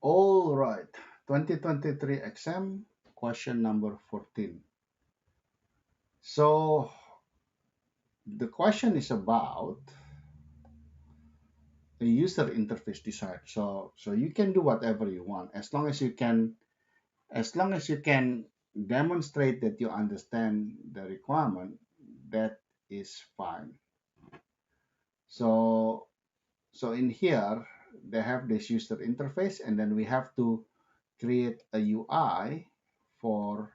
All right, 2023 exam question number 14. So the question is about the user interface design. So you can do whatever you want as long as you can demonstrate that you understand the requirement. That is fine. So so in here they have this user interface, and then we have to create a UI for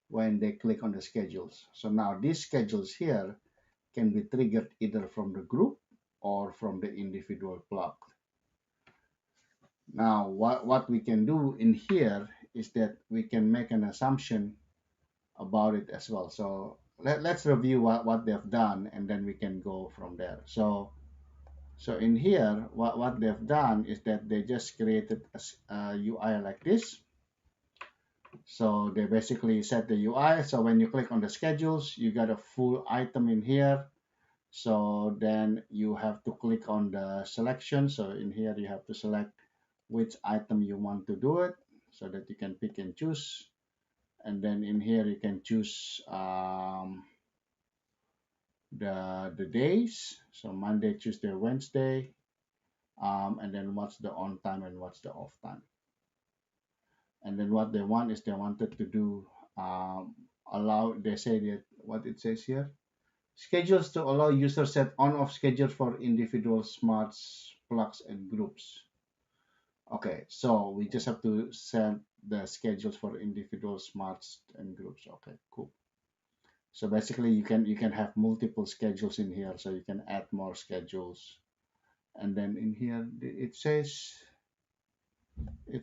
when they click on the schedules. So now these schedules here can be triggered either from the group or from the individual block. Now, what we can do in here is that we can make an assumption about it as well. So let's review what they've done, and then we can go from there. So in here, what they've done is that they just created a UI like this. So they basically set the UI. So when you click on the schedules, you got a full item in here. So then you have to click on the selection. So in here, you have to select which item you want to do it so that you can pick and choose. And then in here, you can choose the days. So Monday, Tuesday, Wednesday. And then what's the on time and what's the off time. And then what they want is they wanted to do allow, they say that what it says here, schedules to allow users set on-off schedule for individual smarts, plugs, and groups. Okay, so we just have to set the schedules for individual smarts and groups. Okay, cool. So basically, you can have multiple schedules in here, so you can add more schedules. And then in here, it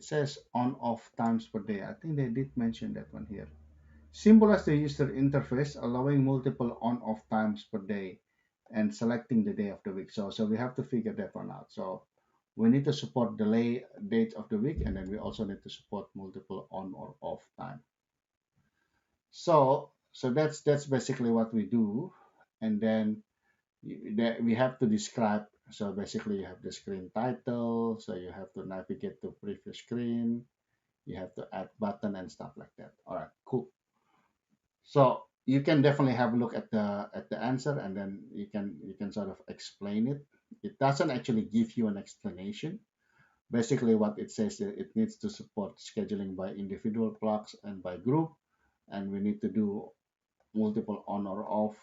says on-off times per day. I think they did mention that one here. Symbolize the user interface, allowing multiple on-off times per day and selecting the day of the week. So we have to figure that one out. So we need to support delay dates of the week, and then we also need to support multiple on or off time. So that's basically what we do, and then we have to describe. So basically, you have the screen title, so you have to navigate to previous screen. You have to add button and stuff like that. All right, cool. So you can definitely have a look at the answer, and then you can sort of explain it. It doesn't actually give you an explanation. Basically, what it says is it needs to support scheduling by individual clocks and by group, and we need to do multiple on or off,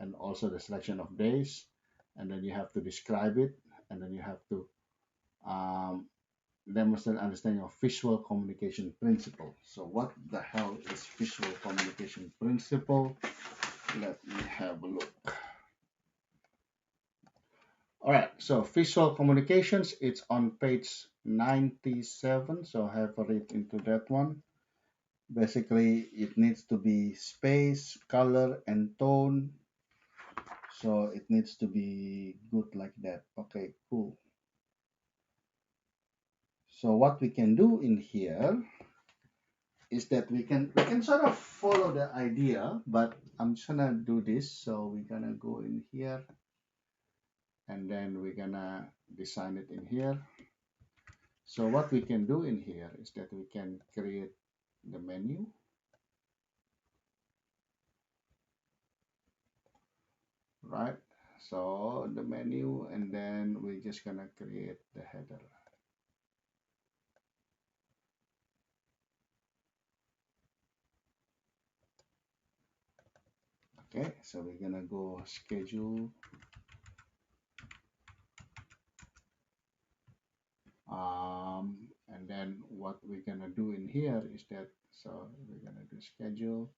and also the selection of days, and then you have to describe it, and then you have to um, demonstrate understanding of visual communication principle. So what the hell is visual communication principle? Let me have a look. All right, so visual communications, it's on page 97. So have a read into that one. Basically, it needs to be space, color, and tone. So it needs to be good like that. Okay, cool. So what we can do in here is that we can sort of follow the idea, but I'm just gonna do this. So we're gonna go in here, and then we're gonna design it in here. So what we can do in here is that we can create the menu, right? So the menu, and then we're just gonna create the header. Okay, so we're gonna go schedule, and then what we're gonna do in here is that, so we're gonna do schedule,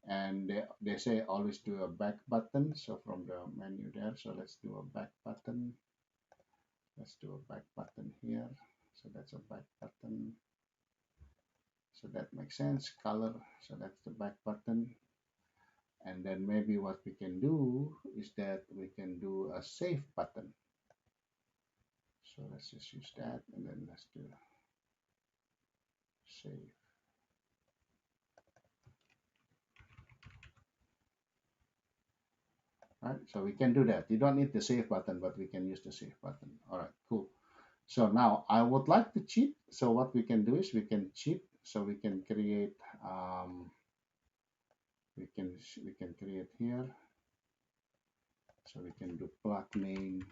and they say always do a back button. So from the menu there, so let's do a back button. Let's do a back button here. So that's a back button. So that makes sense. Color, so that's the back button. And then maybe what we can do is that we can do a save button. So let's just use that, and then let's do save. Right, so we can do that. You don't need the save button, but we can use the save button. All right, cool. So now I would like to cheat. So what we can do is we can cheat. So we can create um, we can create here. So we can do plug name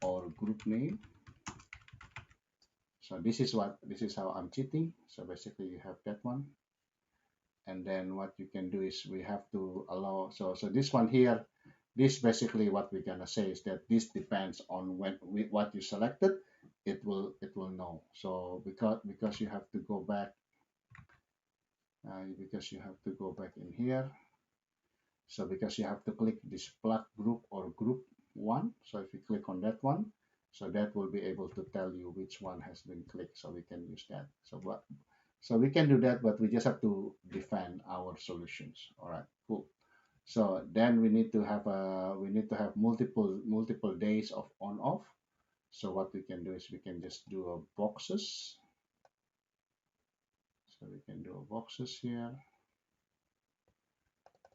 or group name. So this is how I'm cheating. So basically you have that one. And then what you can do is we have to allow, so this one here, this basically what we're gonna say is that this depends on what you selected, it will know. So because you have to go back, because you have to go back in here. So because you have to click this plug group or group one. So if you click on that one, so that will be able to tell you which one has been clicked. So we can use that. So we can do that, but we just have to define our solutions. All right, cool. So then we need to have multiple days of on off. So what we can do is we can just do a boxes. So we can do a boxes here,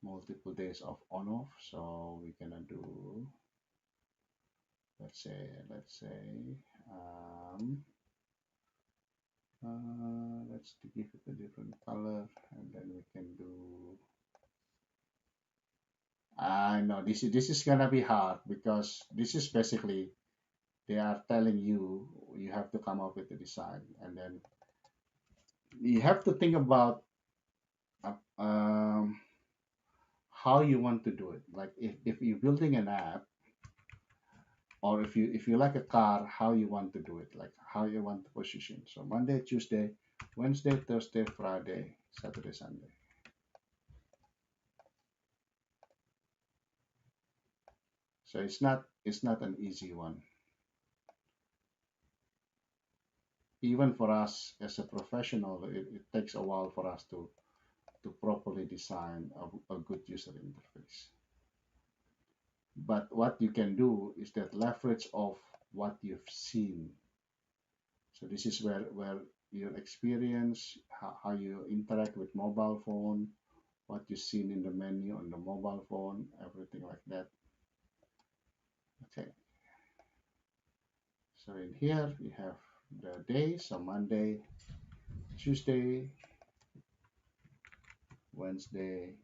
multiple days of on off. So we're gonna do, let's say um, let's give it a different color, and then we can do. I know this is gonna be hard because this is basically they are telling you you have to come up with the design, and then you have to think about uh, um, how you want to do it. Like if you're building an app, or if you like a car, how you want to do it, like how you want to position. So Monday, Tuesday, Wednesday, Thursday, Friday, Saturday, Sunday. So it's not an easy one. Even for us as a professional, it takes a while for us to properly design a good user interface. But what you can do is that leverage of what you've seen. So this is where your experience, how you interact with mobile phone, what you've seen in the menu on the mobile phone, everything like that. Okay. So in here you have the days, so Monday, Tuesday, Wednesday,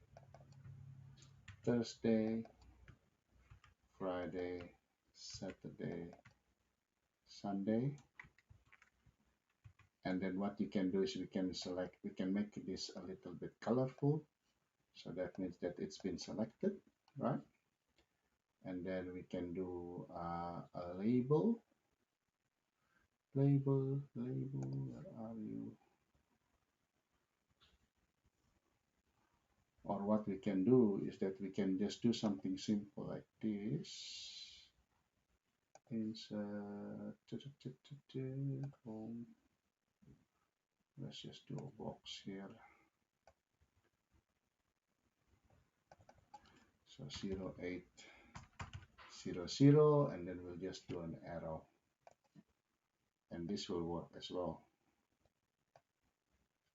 Thursday, Friday, Saturday, Sunday. And then what you can do is we can make this a little bit colorful. So that means that it's been selected, right? And then we can do a label, where are you? Or what we can do is that we can just do something simple like this. Insert, home. Let's just do a box here. So 0800, and then we'll just do an arrow. And this will work as well.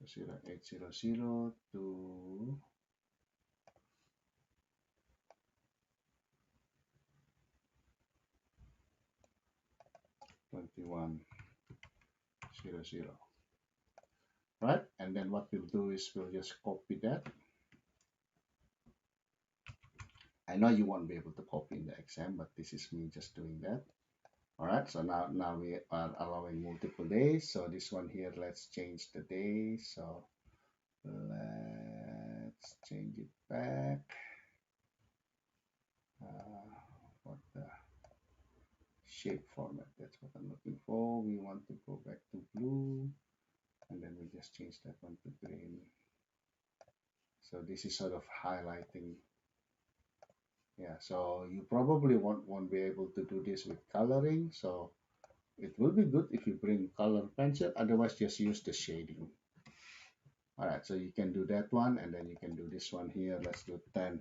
So 0800 to 2100, right? And then what we'll do is we'll just copy that. I know you won't be able to copy in the exam, but this is me just doing that. All right, so now we are allowing multiple days. So this one here, let's change the day. So let's change it back. What the shape format? That's what I'm looking for. We want to go back to blue, and then we just change that one to green. So this is sort of highlighting. Yeah, so you probably won't be able to do this with coloring. So it will be good if you bring color pencil. Otherwise, just use the shading. All right, so you can do that one, and then you can do this one here. Let's do 10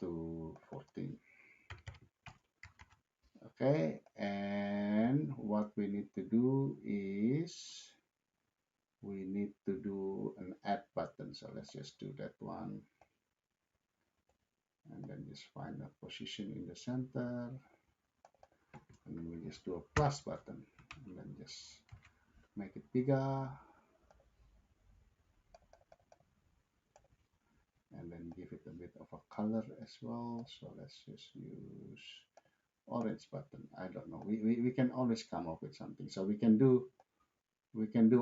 to 14. Okay, and what we need to do is we need to do an add button. So let's just do that one. And then just find a position in the center and just do a plus button and then just make it bigger and then give it a bit of a color as well. So let's just use orange button. I don't know. We can always come up with something. So we can do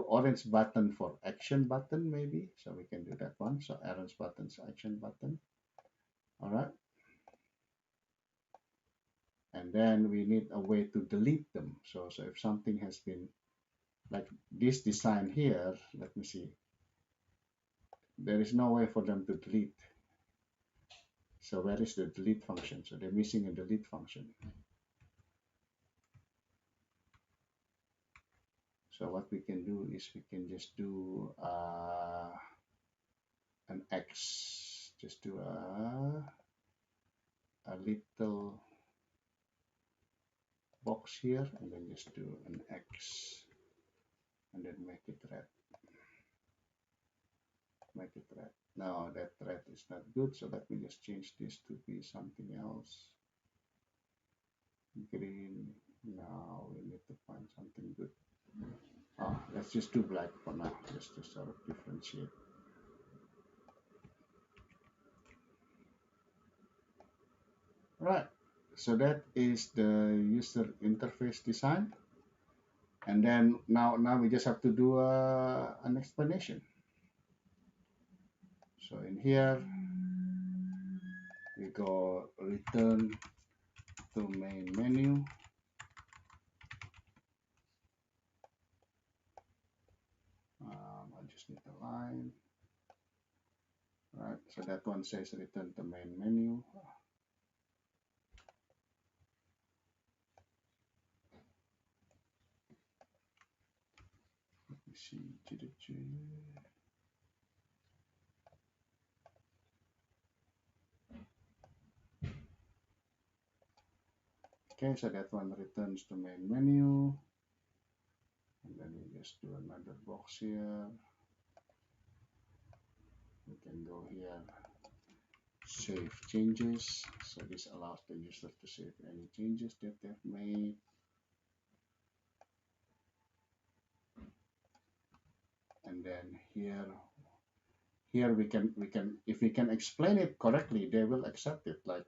orange button for action button maybe. So we can do that one. So orange button's action button. All right. And then we need a way to delete them. So if something has been like this design here, let me see. There is no way for them to delete. So where is the delete function? So they're missing a delete function. So what we can do is we can just do an X, just do a little box here and then just do an X and then make it red. Make it red. No, that red is not good. So let me just change this to be something else. Green. Now we need to find something good. Let's just do black for now, just to sort of differentiate. Right, so that is the user interface design. And then now we just have to do an explanation. So in here, we go return to main menu. I just need a line. Right, so that one says return to main menu. Let me see. Okay, so that one returns to main menu. And then we just do another box here. We can go here, save changes. So this allows the user to save any changes that they've made. And then here we can if we can explain it correctly, they will accept it. Like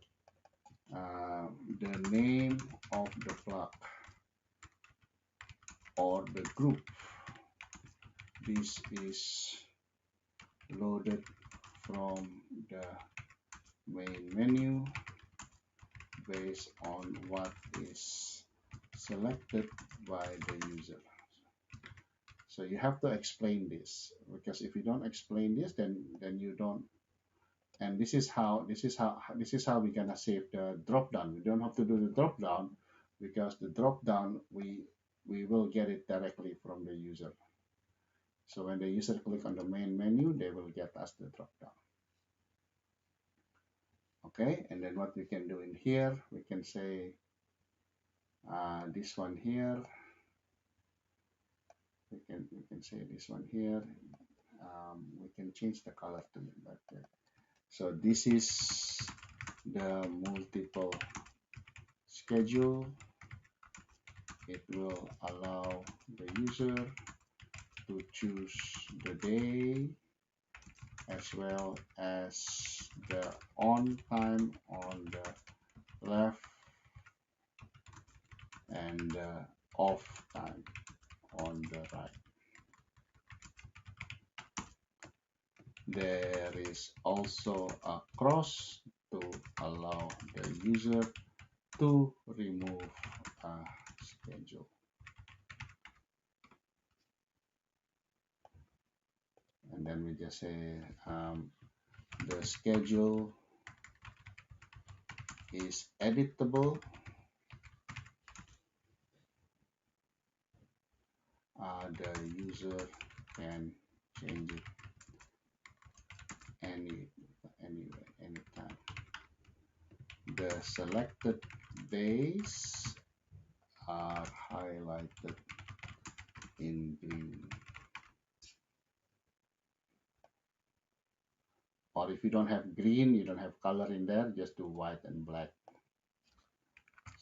the name of the block or the group. This is loaded from the main menu based on what is selected by the user. So you have to explain this, because if you don't explain this, then you don't. And this is how we're gonna save the drop down. We don't have to do the drop down, because the drop down we will get it directly from the user. So when the user click on the main menu, they will get us the drop down. Okay, and then what we can do in here, we can say this one here. We can say this one here. We can change the color to it, but so this is the multiple schedule. It will allow the user to choose the day as well as the on time on the left and the off time on the right. There is also a cross to allow the user to remove a schedule. And then we just say the schedule is editable. The user can change it anytime. The selected days are highlighted in green. Or if you don't have green, you don't have color in there, just do white and black.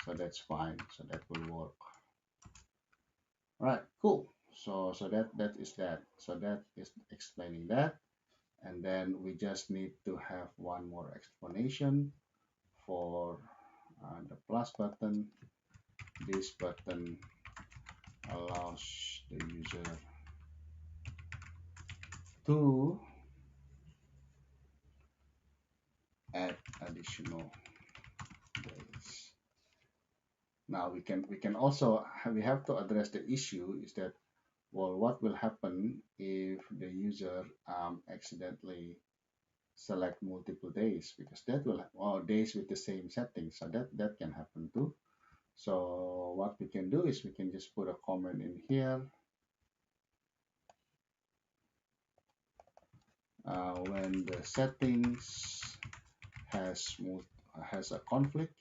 So that's fine. So that will work. All right, cool. So that is that. So that is explaining that. And then we just need to have one more explanation for the plus button. This button allows the user to add additional days. Now we can also we have to address the issue is that, well, what will happen if the user accidentally select multiple days, because that will, or days with the same settings, so that can happen too. So what we can do is we can just put a comment in here, when the settings has has a conflict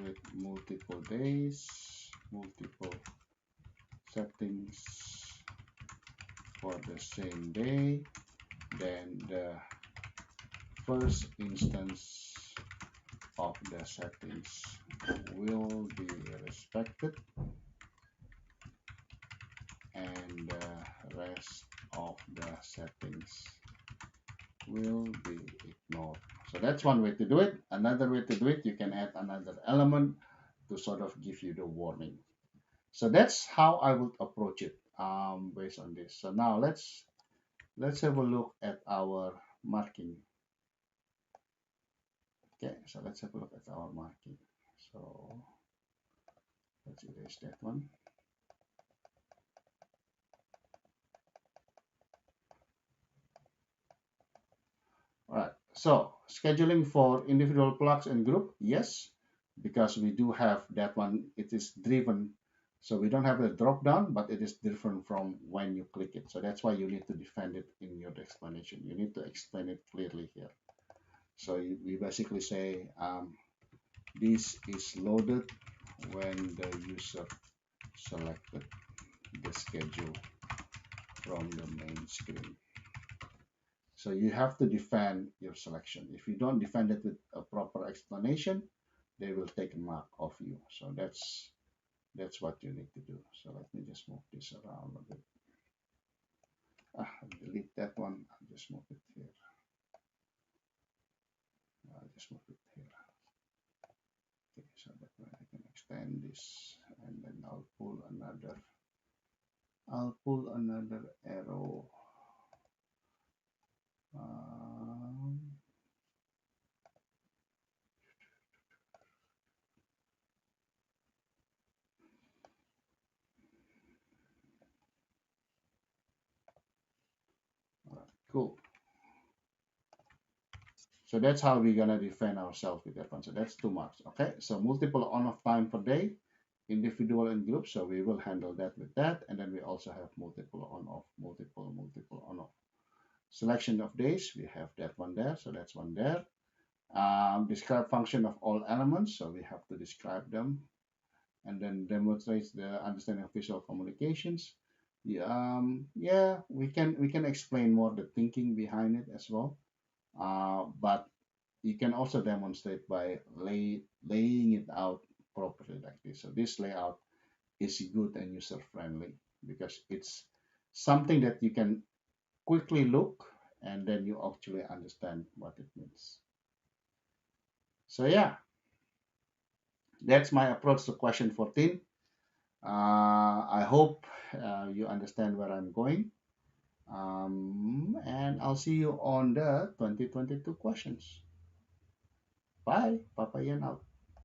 with multiple days, multiple settings for the same day, then the first instance of the settings will be respected and the rest of the settings will be ignored. So that's one way to do it. Another way to do it, you can add another element to sort of give you the warning. So that's how I would approach it, based on this. So now let's have a look at our marking. Okay, so let's have a look at our marking. So let's erase that one. All right. So scheduling for individual plugs and group, yes, because we do have that one. It is driven, so we don't have a drop down, but it is different from when you click it. So that's why you need to defend it in your explanation. You need to explain it clearly here. So we basically say, this is loaded when the user selected the schedule from the main screen. So you have to defend your selection. If you don't defend it with a proper explanation, they will take a mark of you. So that's what you need to do. So let me just move this around a bit. Delete that one. I'll just move it here. I'll just move it here. Okay, so that way I can extend this, and then I'll pull another. I'll pull another arrow. Um, all right, cool. So that's how we're gonna defend ourselves with that one. So that's 2 marks. Okay. So multiple on-off time per day, individual and group. So we will handle that with that. And then we also have multiple on-off, multiple on-off. Selection of days, we have that one there. So that's one there. Describe function of all elements. So we have to describe them. And then demonstrates the understanding of visual communications. Yeah, we can explain more the thinking behind it as well. But you can also demonstrate by laying it out properly like this. So this layout is good and user friendly because it's something that you can quickly look and then you actually understand what it means. So yeah, that's my approach to question 14. I hope you understand where I'm going. And I'll see you on the 2022 questions. Bye. Papa Yan out.